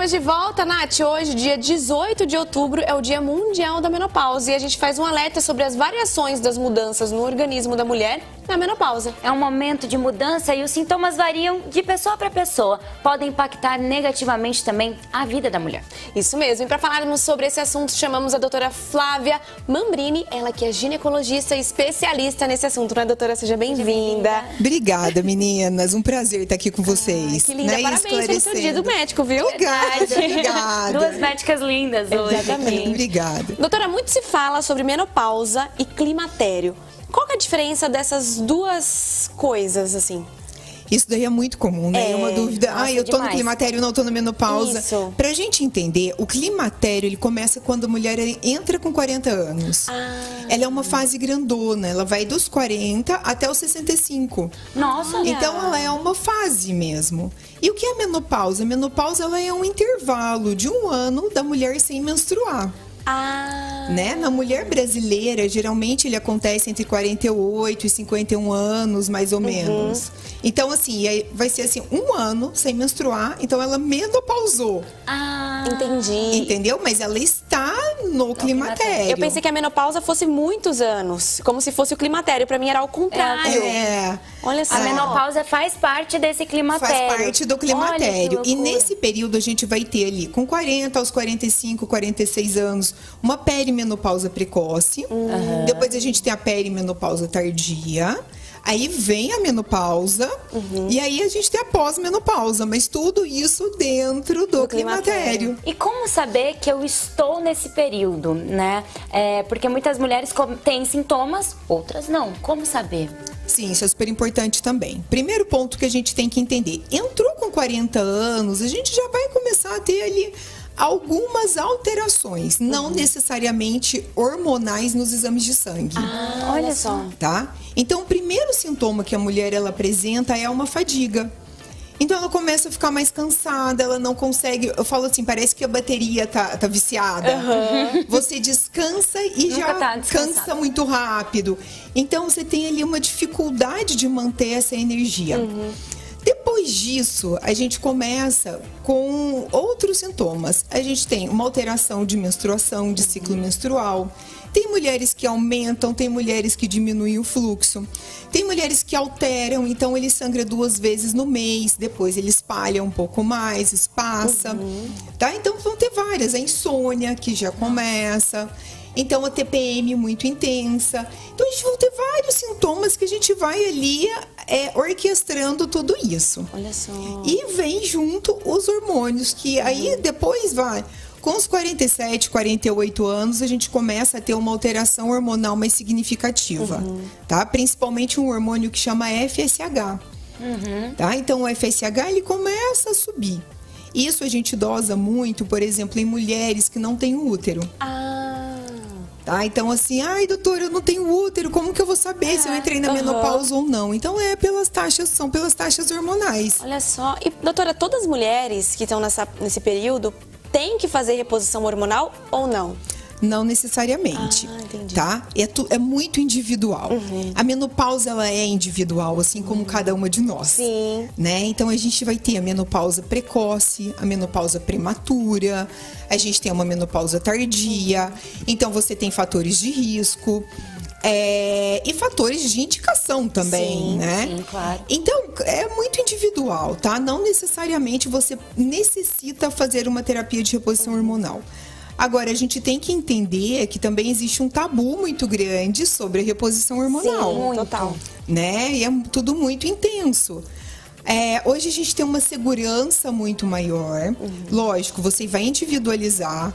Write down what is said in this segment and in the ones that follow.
Estamos de volta, Nath. Hoje, dia 18 de outubro, é o Dia Mundial da Menopausa e a gente faz um alerta sobre as variações das mudanças no organismo da mulher na menopausa. É um momento de mudança e os sintomas variam de pessoa para pessoa. Podem impactar negativamente também a vida da mulher. Isso mesmo. E para falarmos sobre esse assunto, chamamos a doutora Flávia Mambrini, ela que é ginecologista e especialista nesse assunto, né, doutora? Seja bem-vinda. Obrigada, meninas. Um prazer estar aqui com vocês. Que linda. Parabéns pelo seu dia do médico, viu? Obrigada. Duas médicas lindas hoje. Exatamente. Obrigada. Doutora, muito se fala sobre menopausa e climatério. Qual que é a diferença dessas duas coisas, assim? Isso daí é muito comum, né? É uma dúvida. Eu tô no climatério, não tô na menopausa. Isso. Pra gente entender, o climatério, ele começa quando a mulher entra com 40 anos. Ela é uma fase grandona, ela vai dos 40 até os 65. Nossa! Então, ela é uma fase mesmo. E o que é a menopausa? A menopausa, ela é um intervalo de um ano da mulher sem menstruar. Né? Na mulher brasileira, geralmente ele acontece entre 48 e 51 anos, mais ou menos. Então, assim, vai ser assim, um ano sem menstruar, então ela menopausou. Entendi. Entendeu? Mas ela está no climatério. Eu pensei que a menopausa fosse muitos anos, como se fosse o climatério. Pra mim era ao contrário. Olha só. A menopausa faz parte desse climatério. Faz parte do climatério. E nesse período a gente vai ter ali, com 40 aos 45, 46 anos, uma perimenopausa precoce. Depois a gente tem a perimenopausa tardia. Aí vem a menopausa e aí a gente tem a pós-menopausa, mas tudo isso dentro do climatério. E como saber que eu estou nesse período, né? Porque muitas mulheres têm sintomas, outras não. Como saber? Sim, isso é super importante também. Primeiro ponto que a gente tem que entender. Entrou com 40 anos, a gente já vai começar a ter ali algumas alterações, não necessariamente hormonais nos exames de sangue. Olha só. Tá? Então, o primeiro sintoma que a mulher ela apresenta é uma fadiga. Então, ela começa a ficar mais cansada, ela não consegue... Eu falo assim, parece que a bateria tá viciada. Você descansa e já cansa muito rápido. Então, você tem ali uma dificuldade de manter essa energia. Depois disso, a gente começa com outros sintomas. A gente tem uma alteração de menstruação, de ciclo menstrual. Tem mulheres que aumentam, tem mulheres que diminuem o fluxo. Tem mulheres que alteram, então ele sangra 2 vezes no mês, depois ele espalha um pouco mais, espassa. Tá? Então vão ter várias. A insônia, que já começa. Então, a TPM muito intensa. Então, a gente vai ter vários sintomas que a gente vai ali orquestrando tudo isso. Olha só. E vem junto os hormônios, que aí depois vai... Com os 47, 48 anos, a gente começa a ter uma alteração hormonal mais significativa, tá? Principalmente um hormônio que chama FSH, tá? Então, o FSH, ele começa a subir. Isso a gente dosa muito, por exemplo, em mulheres que não têm útero. Tá? Então, assim, ai, doutora, eu não tenho útero, como que eu vou saber se eu entrei na menopausa ou não? Então, são pelas taxas hormonais. Olha só. E, doutora, todas as mulheres que estão nesse período têm que fazer reposição hormonal ou não? Não necessariamente, entendi. Tá? É muito individual. A menopausa, ela é individual, assim como cada uma de nós. Sim. Né? Então, a gente vai ter a menopausa precoce, a menopausa prematura, a gente tem uma menopausa tardia. Então, você tem fatores de risco. E fatores de indicação também, né? Sim, claro. Então, é muito individual, tá? Não necessariamente você necessita fazer uma terapia de reposição hormonal. Agora, a gente tem que entender que também existe um tabu muito grande sobre a reposição hormonal. Sim, total. Né? E é tudo muito intenso. Hoje a gente tem uma segurança muito maior. Lógico, você vai individualizar.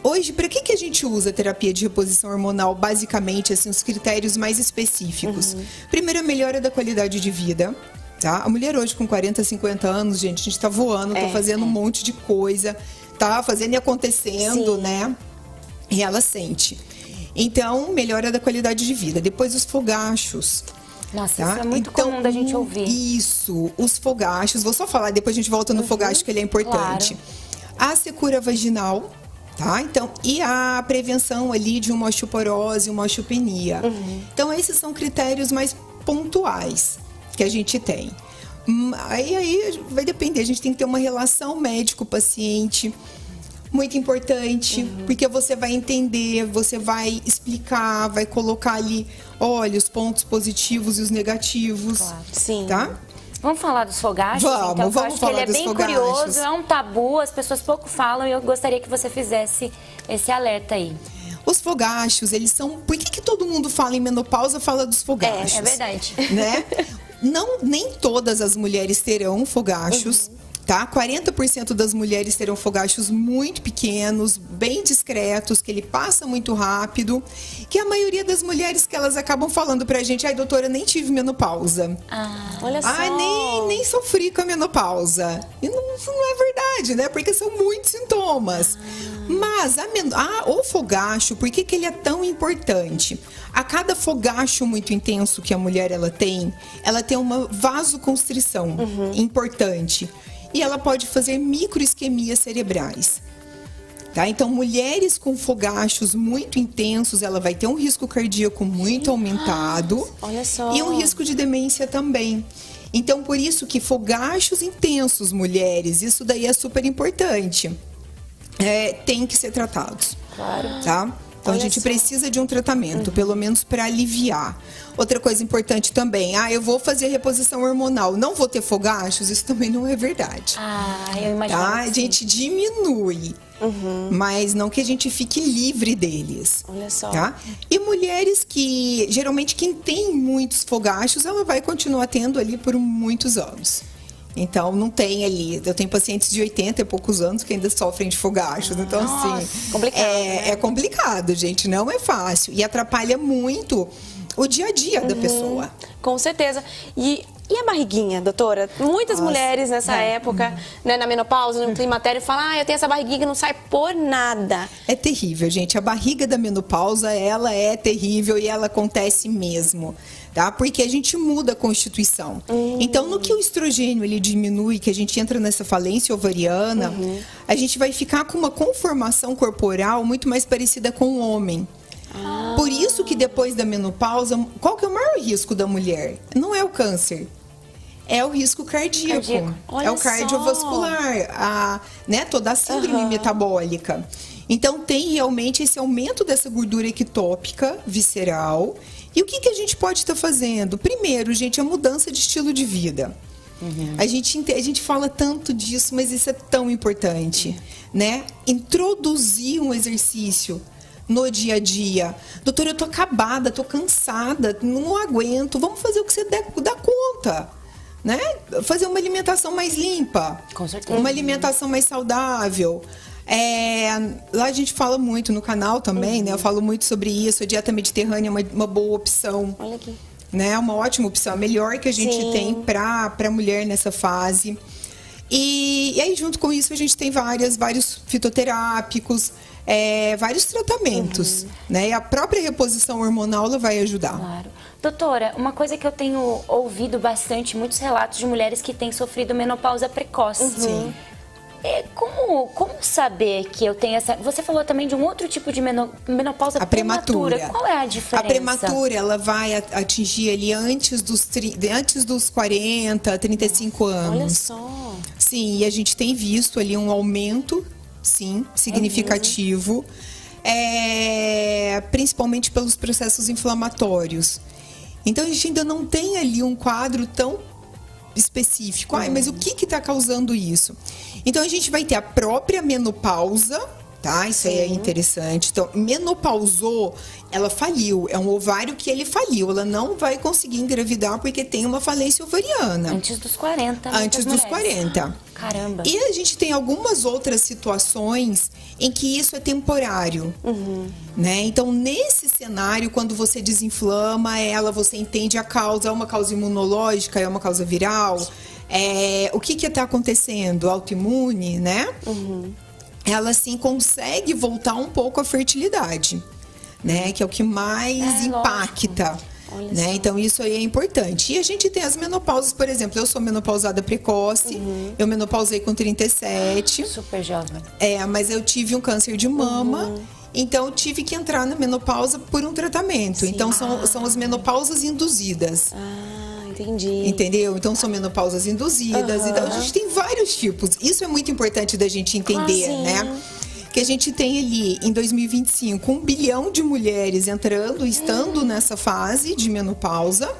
Hoje, para que a gente usa a terapia de reposição hormonal? Basicamente, assim, os critérios mais específicos. Primeiro, a melhora da qualidade de vida. Tá? A mulher hoje com 40, 50 anos, gente, a gente tá voando, tá fazendo um monte de coisa, tá fazendo e acontecendo, né? E ela sente. Então, melhora da qualidade de vida. Depois, os fogachos. Nossa, isso é muito comum da gente ouvir. Isso, os fogachos. Vou só falar, depois a gente volta no fogacho, que ele é importante. Claro. A secura vaginal. Tá? Então, e a prevenção ali de uma osteoporose, uma osteopenia. Então, esses são critérios mais pontuais que a gente tem. Aí vai depender, a gente tem que ter uma relação médico-paciente muito importante, porque você vai entender, você vai explicar, vai colocar ali, olha, os pontos positivos e os negativos, Sim. tá? Vamos falar dos fogachos? Então, eu acho que ele é bem curioso, é um tabu, as pessoas pouco falam e eu gostaria que você fizesse esse alerta aí. Os fogachos, eles são... Por que todo mundo fala em menopausa, fala dos fogachos? É verdade. Né? Nem todas as mulheres terão fogachos. Tá? 40% das mulheres terão fogachos muito pequenos, bem discretos, que ele passa muito rápido, que a maioria das mulheres que elas acabam falando pra gente, ai, doutora, nem tive menopausa. Olha só. Ai, nem sofri com a menopausa. E não é verdade, né? Porque são muitos sintomas. Mas o fogacho, por que ele é tão importante? A cada fogacho muito intenso que a mulher ela tem uma vasoconstrição importante. E ela pode fazer microisquemias cerebrais. Tá? Então, mulheres com fogachos muito intensos, ela vai ter um risco cardíaco muito aumentado. Olha só. E um risco de demência também. Então, por isso que fogachos intensos, mulheres, isso daí é super importante. Tem que ser tratados. Claro. Tá? Então, a gente precisa de um tratamento, pelo menos para aliviar. Outra coisa importante também, eu vou fazer reposição hormonal, não vou ter fogachos, isso também não é verdade. Eu imagino. Tá? A gente diminui, mas não que a gente fique livre deles. Olha só. Tá? E mulheres que, geralmente, quem tem muitos fogachos, ela vai continuar tendo ali por muitos anos. Então, não tem ali... Eu tenho pacientes de 80 e poucos anos que ainda sofrem de fogachos. Então, assim... Complicado, né? É complicado, gente. Não é fácil. E atrapalha muito o dia a dia da pessoa. Com certeza. E a barriguinha, doutora? Muitas mulheres nessa época, né, na menopausa, no climatério, falam, eu tenho essa barriguinha que não sai por nada. É terrível, gente. A barriga da menopausa, ela é terrível e ela acontece mesmo. Tá? Porque a gente muda a constituição. Então, no que o estrogênio ele diminui, que a gente entra nessa falência ovariana, a gente vai ficar com uma conformação corporal muito mais parecida com o homem. Por isso que depois da menopausa, qual que é o maior risco da mulher? Não é o câncer. É o risco cardíaco. Olha É o cardiovascular, toda a síndrome metabólica. Então, tem realmente esse aumento dessa gordura ectópica visceral. E o que a gente pode estar fazendo? Primeiro, gente, a mudança de estilo de vida. A gente fala tanto disso, mas isso é tão importante, né? Introduzir um exercício no dia a dia. Doutora, eu tô acabada, tô cansada, não aguento. Vamos fazer o que você dá conta, né? Fazer uma alimentação mais limpa. Com certeza. Uma alimentação mais saudável. Lá a gente fala muito no canal também, né? Eu falo muito sobre isso. A dieta mediterrânea é uma boa opção. Olha aqui. Né? Uma ótima opção. A melhor que a gente tem para mulher nessa fase. E aí, junto com isso, a gente tem vários fitoterápicos, vários tratamentos. Né? E a própria reposição hormonal ela vai ajudar. Claro. Doutora, uma coisa que eu tenho ouvido bastante, muitos relatos de mulheres que têm sofrido menopausa precoce. Sim. Como saber que eu tenho essa... Você falou também de um outro tipo de menopausa prematura. Qual é a diferença? A prematura, ela vai atingir ali antes dos 40, 35 anos. Olha só. Sim, e a gente tem visto ali um aumento, sim, significativo. Principalmente pelos processos inflamatórios. Então, a gente ainda não tem ali um quadro tão específico. Mas o que está causando isso? Então, a gente vai ter a própria menopausa, tá? Isso aí é interessante. Então, menopausou, ela faliu. É um ovário que ele faliu. Ela não vai conseguir engravidar porque tem uma falência ovariana. Antes dos 40. Antes dos 40. Caramba. E a gente tem algumas outras situações em que isso é temporário. Né? Então, nesse cenário, quando você desinflama ela, você entende a causa. É uma causa imunológica, é uma causa viral. O que está acontecendo? Autoimune, né? Ela, sim, consegue voltar um pouco à fertilidade. Né? Que é o que mais impacta. Né? Então, isso aí é importante. E a gente tem as menopausas, por exemplo, eu sou menopausada precoce, eu menopausei com 37. Super jovem. Mas eu tive um câncer de mama, então eu tive que entrar na menopausa por um tratamento. Então, são as menopausas induzidas. Entendi. Entendeu? Então são menopausas induzidas. Então a gente tem vários tipos. Isso é muito importante da gente entender, né? Que a gente tem ali, em 2025, 1 bilhão de mulheres estando nessa fase de menopausa.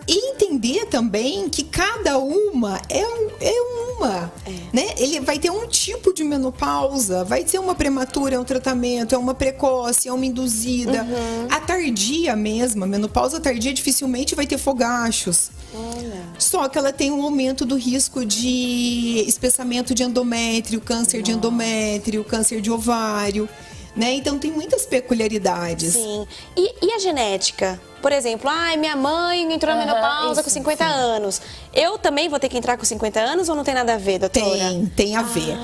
E entender também que cada uma é uma, né? Ele vai ter um tipo de menopausa, vai ser uma prematura, é um tratamento, é uma precoce, é uma induzida. A tardia mesmo, a menopausa tardia dificilmente vai ter fogachos. Só que ela tem um aumento do risco de espessamento de endométrio, câncer de endométrio, câncer de ovário, né? Então tem muitas peculiaridades. Sim. E a genética? Por exemplo, minha mãe entrou na menopausa com 50 anos. Eu também vou ter que entrar com 50 anos ou não tem nada a ver, doutora? Tem a ver.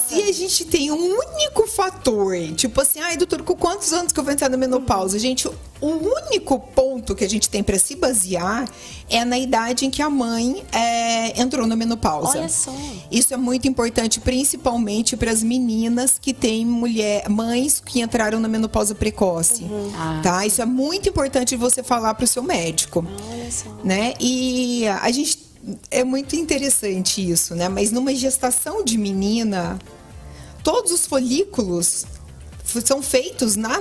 Se a gente tem um único fator, tipo assim, doutor, com quantos anos que eu vou entrar na menopausa? Gente, o único ponto que a gente tem para se basear é na idade em que a mãe entrou na menopausa. Olha só. Isso é muito importante, principalmente para as meninas que têm mães que entraram na menopausa precoce. Tá? Isso é muito importante você falar para o seu médico. Olha só. Né? E a gente é muito interessante isso, né? Mas numa gestação de menina, todos os folículos são feitos na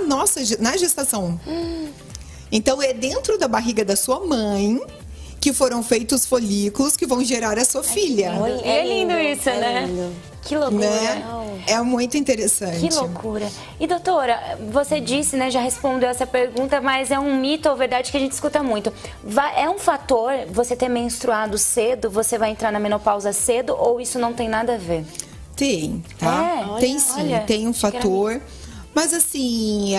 gestação. Então é dentro da barriga da sua mãe que foram feitos os folículos que vão gerar a sua filha. É lindo isso, né? Lindo. Que loucura. Né? É muito interessante. Que loucura. E doutora, você disse, né, já respondeu essa pergunta, mas é um mito ou verdade que a gente escuta muito. É um fator você ter menstruado cedo, você vai entrar na menopausa cedo, ou isso não tem nada a ver? Tem, tá? Tem sim, tem um fator. Mas assim,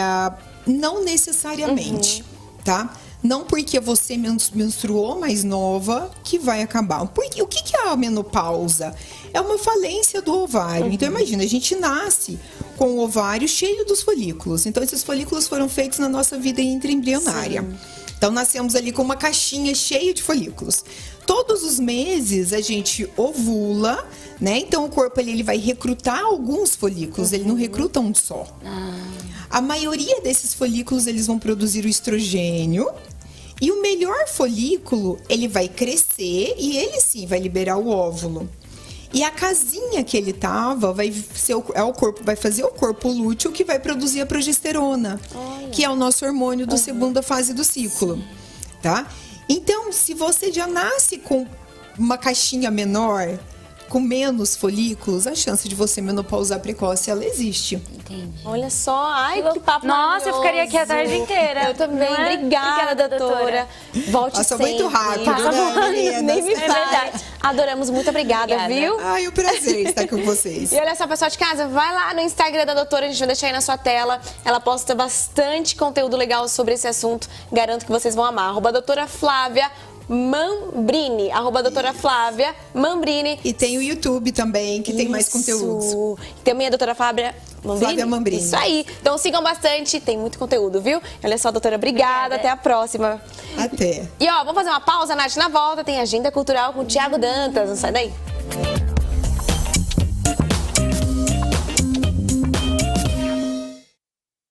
não necessariamente, tá? Não porque você menstruou mais nova que vai acabar. Porque, o que é a menopausa? É uma falência do ovário. Então, imagina, a gente nasce com o ovário cheio dos folículos. Então, esses folículos foram feitos na nossa vida intraembrionária. Então, nascemos ali com uma caixinha cheia de folículos. Todos os meses, a gente ovula, né? Então, o corpo ele vai recrutar alguns folículos. Ele não recruta um só. A maioria desses folículos, eles vão produzir o estrogênio. E o melhor folículo, ele vai crescer e ele sim vai liberar o óvulo. E a casinha que ele tava vai fazer o corpo lúteo que vai produzir a progesterona, que é o nosso hormônio da segunda fase do ciclo, tá? Então, se você já nasce com uma caixinha menor, com menos folículos, a chance de você menopausar precoce, ela existe. Entendi. Olha só, que papo Nossa, eu ficaria aqui a tarde inteira. Eu também, obrigada, doutora. Volte Passa sempre. muito rápido, né, meninas? Nem me É verdade. Adoramos, muito obrigada, viu? Ai, o prazer estar com vocês. E olha só, pessoal de casa, vai lá no Instagram da doutora, a gente vai deixar aí na sua tela. Ela posta bastante conteúdo legal sobre esse assunto. Garanto que vocês vão amar. @doutora Flávia Mambrini, @doutora Flávia Mambrini. E tem o YouTube também, que tem mais conteúdos. Também a doutora Flávia Mambrini. Isso aí. Então sigam bastante, tem muito conteúdo, viu? Olha só, doutora, obrigada. Até a próxima. Até. E vamos fazer uma pausa, Nath, na volta tem Agenda Cultural com o Thiago Dantas. Não sai daí.